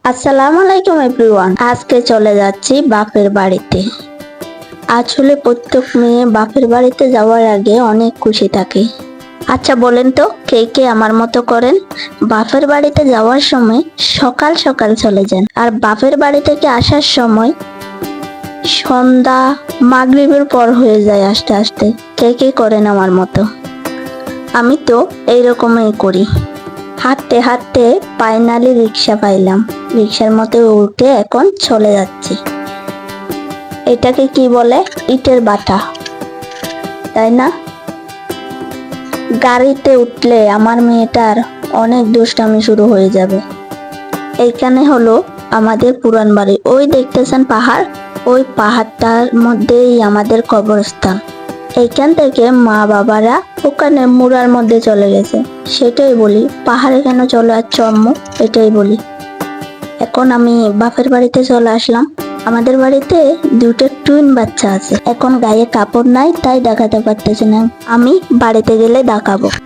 আসসালামু আলাইকুম এভরিওয়ান। আজকে চলে যাচ্ছি বাপের বাড়িতে। আসলে প্রত্যেক মেয়ে বাপের বাড়িতে যাওয়ার আগে অনেক খুশি থাকে। আচ্ছা বলেন তো, কে কে আমার মতো করেন? বাপের বাড়িতে যাওয়ার সময় সকাল সকাল চলে যান, আর বাপের বাড়ি থেকে আসার সময় সন্ধ্যা মাগরিবের পর হয়ে যায় আস্তে আস্তে। কে কে করেন আমার মতো? আমি তো এইরকমই করি। হাঁটতে হাঁটতে ফাইনালি রিক্সা পাইলাম। রিক্সার মধ্যে উঠে এখন চলে যাচ্ছি। এটাকে কি বলে? ইটের বাটা, তাই না? গাড়িতে উঠলে আমার মেয়েটার অনেক দুষ্টামি শুরু হয়ে যাবে। এইখানে হলো আমাদের পুরান বাড়ি। ওই দেখতেছেন পাহাড়, ওই পাহাড়টার মধ্যেই আমাদের কবরস্থান। এইখান থেকে মা বাবারা ওখানে মুড়ার মধ্যে চলে গেছে। সেটাই বলি, পাহাড়ে কেন চলে যাচ্ছ আম্মু? এটাই বলি। এখন আমি বাপের বাড়িতে চলে আসলাম। আমাদের বাড়িতে দুটো টুইন বাচ্চা আছে। এখন গায়ে কাপড় নাই, তাই দেখাতে পারতেছি না। আমি বাড়িতে গেলে দেখাবো।